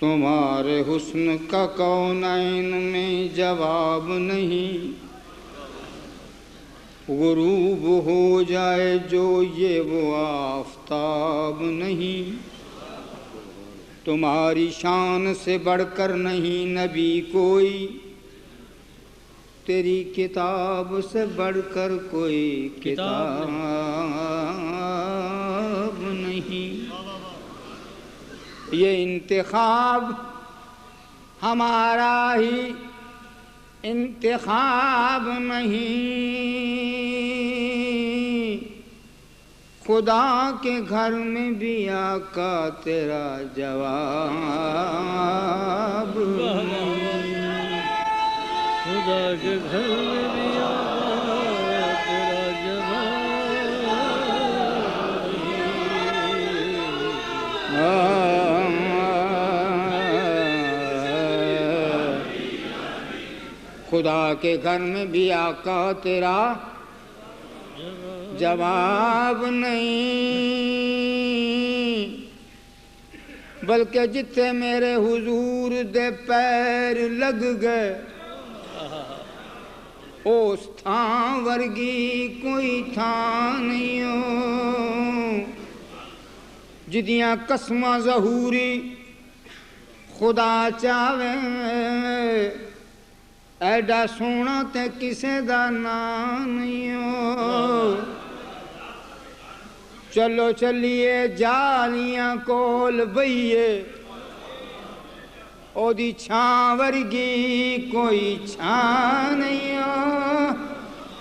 تمہارے حسن کا کونین میں جواب نہیں، غروب ہو جائے جو یہ وہ آفتاب نہیں، تمہاری شان سے بڑھ کر نہیں نبی کوئی، تیری کتاب سے بڑھ کر کوئی کتاب نہیں۔ یہ انتخاب ہمارا ہی انتخاب نہیں، خدا کے گھر میں بھی آقا تیرا جواب نہیں، خدا کے گھر میں بھی آقا تیرا خدا کے گھر میں بھی آقا تیرا جواب نہیں، بلکہ جتھے میرے حضور دے پیر لگ گئے اس تھان ورگی کوئی تھان نہیں ہو، جدیاں قسماں ظہوری خدا چاہے، ایڈا سونا تے کسے دا نام نہیں ہو، چلو چلیے جالیاں کول بئیے، او دی چھاں ورگی کوئی چھاں نہیں ہو،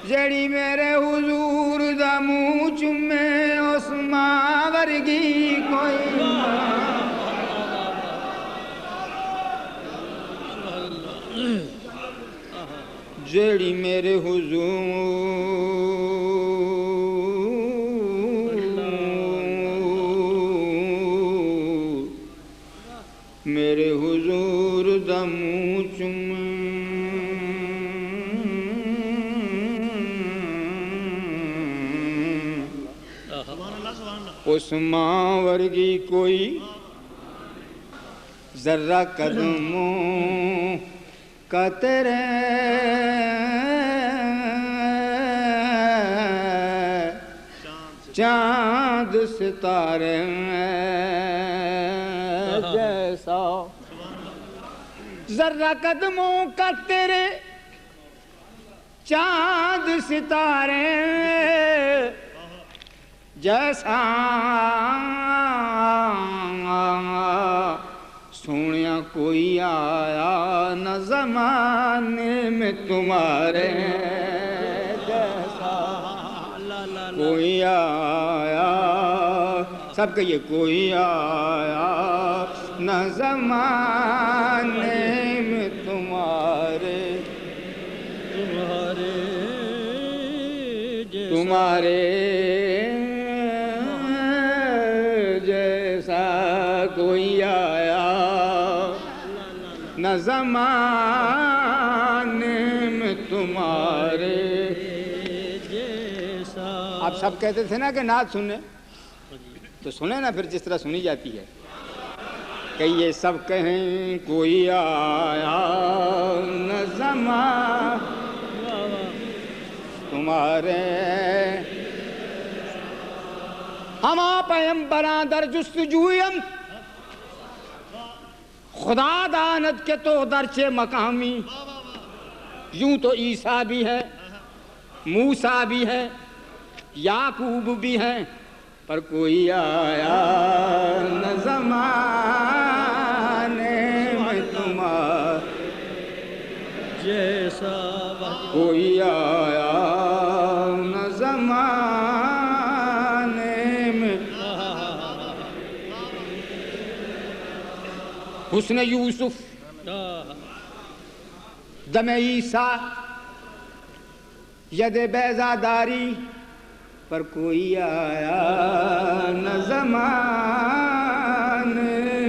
جڑی میرے حضور دا منہ چومے اس ماں ورگی کوئی جڑی میرے حضور میرے حضور دا منہ چومے اس ماں ورگی کوئی ذرہ قدموں کا تیرے چاند ستارے جیسا، ذرہ قدموں کا تیرے چاند ستارے جیسا، سونیا کوئی آیا نہ زمانے میں تمہارے جیسا، کوئی آیا، سب کہیے کوئی آیا نہ زمانے میں تمہارے جیسا، کوئی آیا نہ زمانے میں تمہارے جیسا۔ آپ سب کہتے تھے نا کہ نعت سنیں، تو سنیں نا پھر جس طرح سنی جاتی ہے، کہ یہ سب کہیں کوئی آیا نہ زمانے تمہارے، ہما پیمبراں در جستجویم خدا داند کے تو درچے مقامی، یوں تو عیسیٰ بھی ہے، موسیٰ بھی ہے، یعقوب بھی ہے، پر کوئی آیا نہ زمانے میں تمہارے جیسا، کوئی آیا نہ زمانے میں۔ حسن یوسف، دم عیسیٰ، ید بیضاداری، پر کوئی آیا نہ زمانے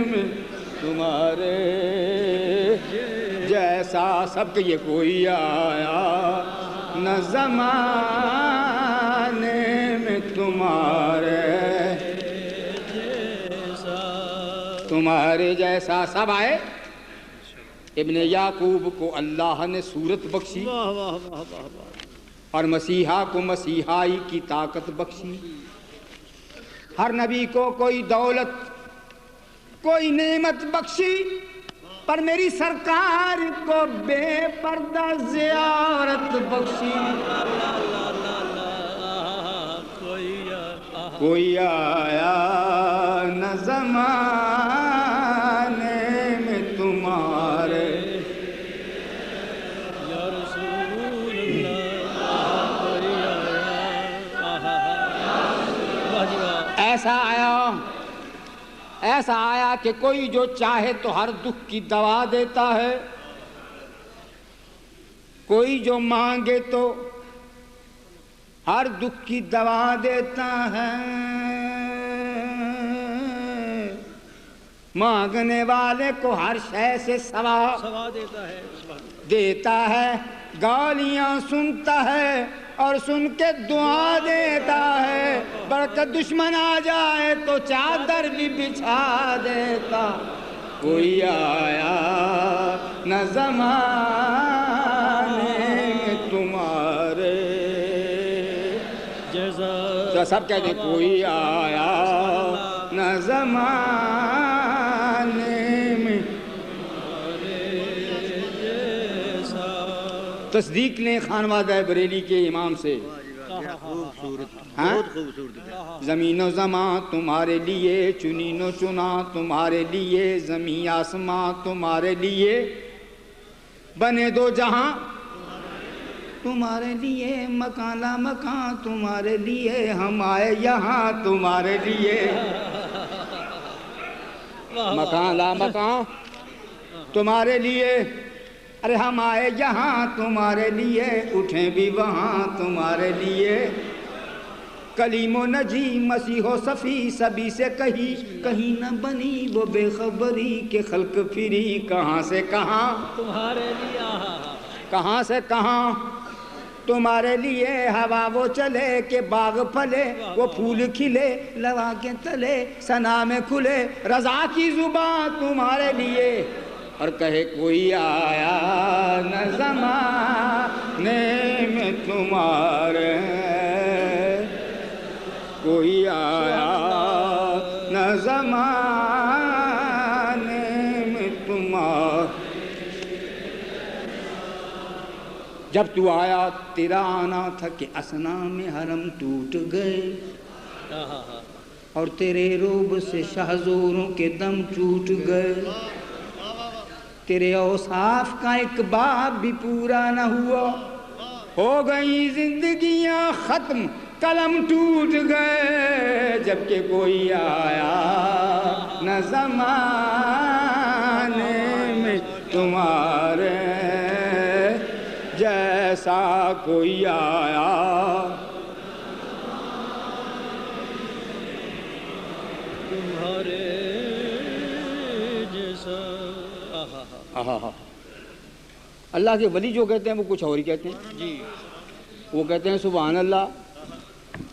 میں تمہارے جیسا، سب کے یہ کوئی آیا نہ زمانے میں تمہارے تمہارے جیسا سب آئے. ابن یعقوب کو اللہ نے صورت بخشی واہ واہ واہ واہ واہ. اور مسیحا کو مسیحائی کی طاقت بخشی. ہر نبی کو کوئی دولت کوئی نعمت بخشی، پر میری سرکار کو بے پردہ زیارت بخشی. کوئی آیا نہ زمانے میں تمہارے یا رسول اللہ، کوئی آیا. ایسا آیا کہ کوئی جو چاہے تو ہر دکھ کی دوا دیتا ہے، کوئی جو مانگے تو ہر دکھ کی دوا دیتا ہے. مانگنے والے کو ہر شے سے سوا دیتا ہے. گالیاں سنتا ہے اور سن کے دعا دیتا ہے. برکت دشمن آ جائے تو چادر بھی بچھا دیتا. کوئی آیا نہ زمانے میں تمہارے تو سب کہتے ہیں کوئی آیا نہ زمانے میں. تصدیق لیں خانوادہ بریلی کے امام سے. زمین و زمان تمہارے لیے، چنین و چنا تمہارے لیے، زمین آسمان تمہارے لیے، بنے دو جہاں تمہارے لیے، مکان لا مکان تمہارے لیے، ہم آئے یہاں تمہارے لیے. مکان لا مکان تمہارے لیے، ارے ہم آئے یہاں تمہارے لیے، اٹھیں بھی وہاں تمہارے لیے. کلیم و نجی مسیح و صفی سبھی سے کہیں نہ بنی وہ بے خبری کہ خلق پھری کہاں سے کہاں تمہارے لیے، کہاں سے کہاں تمہارے لیے. ہوا وہ چلے کہ باغ پھلے، وہ پھول کھلے لوا کے تلے، ثنا میں کھلے رضا کی زبان تمہارے لیے. اور کہے کوئی آیا نہ زمانے میں تمہارے، کوئی آیا نہ زمانے میں تمہارے. جب تو آیا تیرا آنا تھا کہ اسنا میں حرم ٹوٹ گئے، اور تیرے روب سے شہزوروں کے دم ٹوٹ گئے. تیرے اوصاف کا ایک باب بھی پورا نہ ہوا، ہو گئی زندگیاں ختم قلم ٹوٹ گئے. جبکہ کوئی آیا نہ زمانے میں تمہارے جیسا، کوئی آیا تمہارے جیسا. اللہ کے ولی جو کہتے ہیں وہ کچھ اور ہی کہتے ہیں جی. وہ کہتے ہیں سبحان اللہ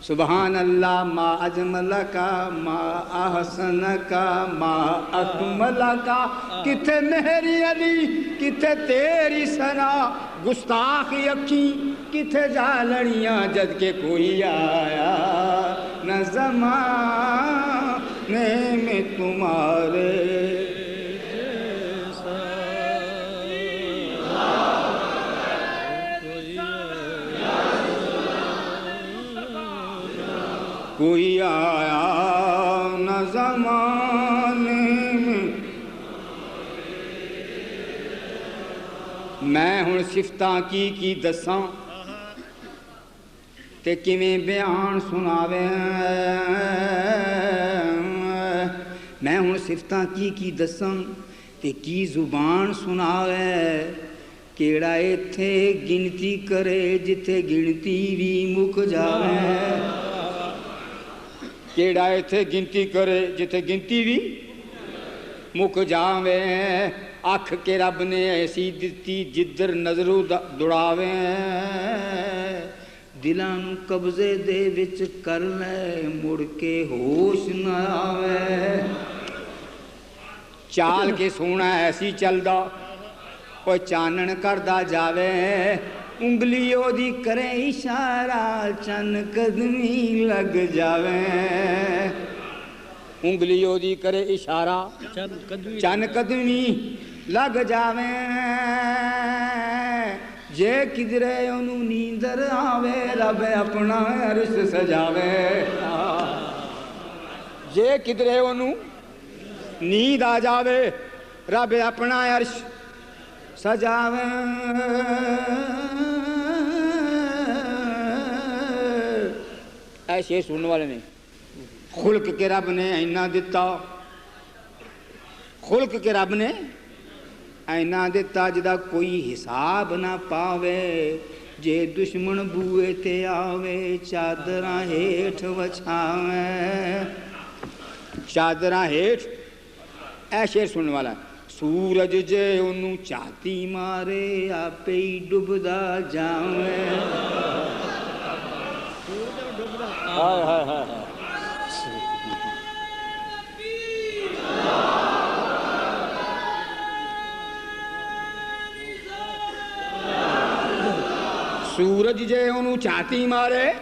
سبحان اللہ ما اجمل کا ما احسن کا ما اکمل کا. کتھے میری علی کتھے تیری ثنا، گستاخی اکھیں کتھے جالڑیاں، جد کے کوئی آیا نہ زمانے میں تمہارے. کوئی آیا نہ زمانے میں. میں ہن صفتاں کی دساں تے کیویں بیان سناوے. میں ہن صفتاں کی دساں تے کی زبان سناوے. کیڑا ایتھے گنتی کرے جتھے گنتی بھی مک جاوے. کیڑا ایتھے گنتی کرے جتھے گنتی بھی مک جاوے. اکھ کے رب نے ایسی دتی جدر نظروں دوڑاوے. دلاں نوں قبضے دے وچ کر لے مڑ کے ہوش نہ آوے. چال کے سونا ایسی چلدا او چانن کردا جاوے انگلی او دی کرے اشارہ چن قدمی لگ جاوے انگلی او دی کرے اشارہ چن قدمی لگ جاوے جے کدرے انہوں نیندر آوے رب اپنا عرش سجاوے جے کدرے انہوں نیند آ جاوے رب اپنا عرش سجاوے ایسے سننے والے نے خلق کے رب نے اینا دیتا خلق کے رب نے اینا دیتا جدا کوئی حساب نہ پاوے جے دشمن بوئے تے آوے چادراں ہیٹھ وچھاوے چادراں ہیٹھ اے شعر سننے والا ہے سورج جے انہوں چاہتی مارے آپے ہی ڈبدا جاوے سورج جے انہوں چاہتی مارے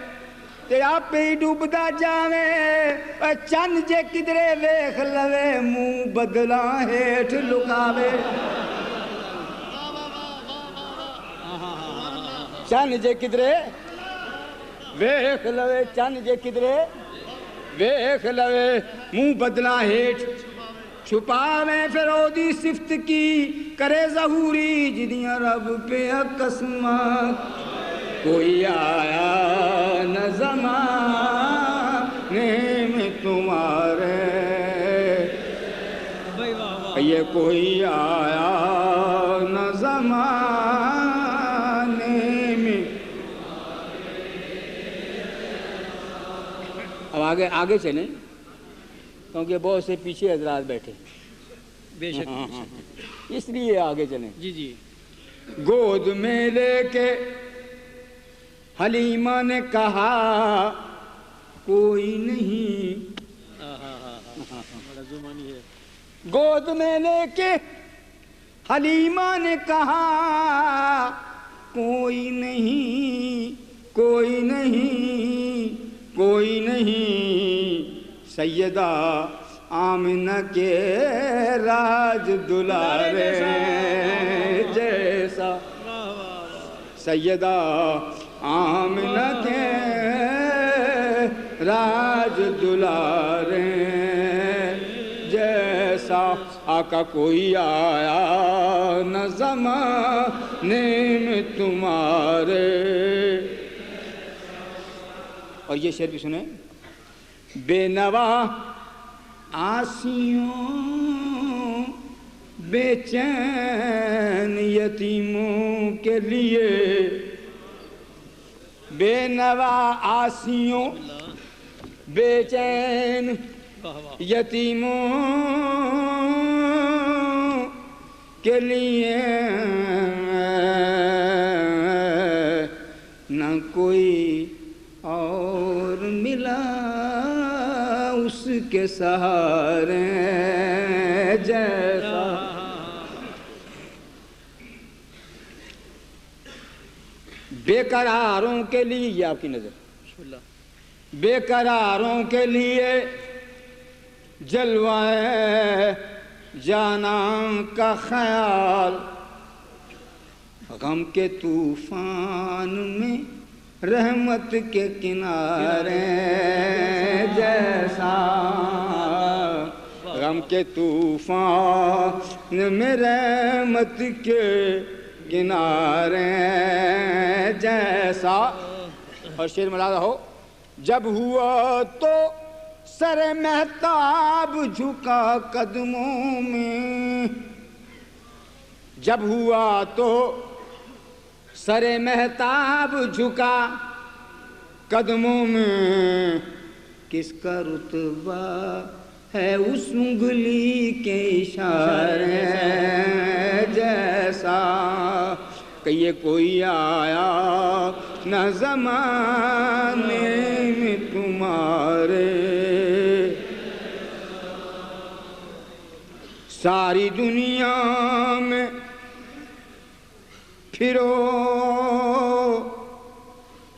تے آپ ہی ڈوبدا جاوے چند جے کدرے ویکھ لوے منہ بدلا ہیٹھ لکاوے چند جے کدرے ویکھ لوے چند جے کدرے ویکھ لوے منہ بدلا ہیٹھ چھپاوے پھر او دی صفت کی کرے ظہوری جنیاں رب پہ قسمات کوئی آیا نہ زمانے میں تمہارے یہ کوئی آیا نہ زمانے میں اب آگے چلیں کیونکہ بہت سے پیچھے حضرات بیٹھے بے شک اس لیے آگے چلیں جی گود میں لے کے حلیمہ نے کہا کوئی نہیں گود میں لے کے حلیمہ نے کہا کوئی نہیں کوئی نہیں کوئی نہیں سیدہ آمنہ کے راج دلارے جیسا سیدہ آمنہ کے راج دلارے جیسا آقا کوئی آیا نہ زمانے میں تمہارے اور یہ شعر بھی سنیں بے نوا آسیوں بے چین یتیموں کے لیے بے نوا آسیوں بے چین یتیموں کے لیے نہ کوئی اور ملا اس کے سہارے جیسا بے قراروں کے لیے یہ آپ کی نظر بے قراروں کے لیے جلوائے جانا کا خیال غم کے طوفان میں رحمت کے کنارے جیسا غم کے طوفان میں رحمت کے کنارے جیسا اور شعر ملازہ ہو جب ہوا تو سر مہتاب جھکا قدموں میں جب ہوا تو سر مہتاب جھکا قدموں میں کس کا رتبہ ہے اس انگلی کے اشارے جیسا کہ یہ کوئی آیا نہ زمانے میں تمہارے ساری دنیا میں پھرو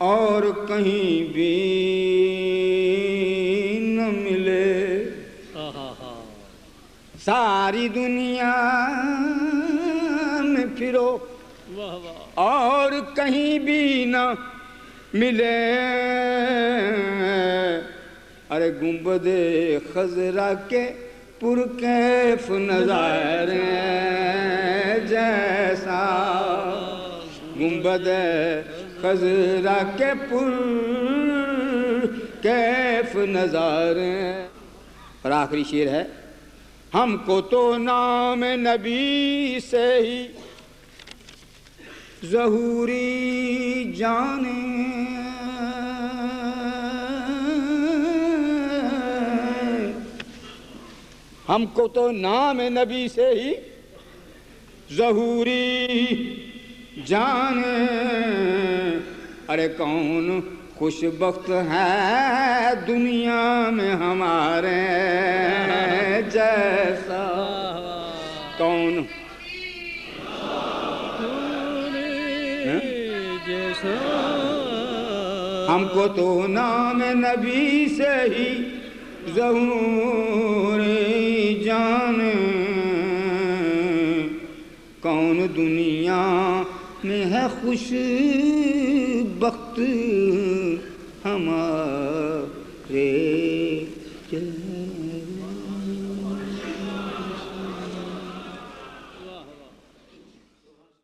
اور کہیں بھی نہ ملے، ساری دنیا میں پھرو اور کہیں بھی نہ ملے، ارے گنبد خضرا کے پرکیف نظارے جیسا، گنبد خضرا کے پرکیف نظارے۔ اور آخری شعر ہے، ہم کو تو نام نبی سے ہی ظہوری جانے، ہم کو تو نام نبی سے ہی ظہوری جانے، ارے کون خوش بخت ہے دنیا میں ہمارے جیسا، کون ہم کو تو نام نبی سے ہی ظہور جانے، کون دنیا میں ہے خوش بخت ہمارے جیسا۔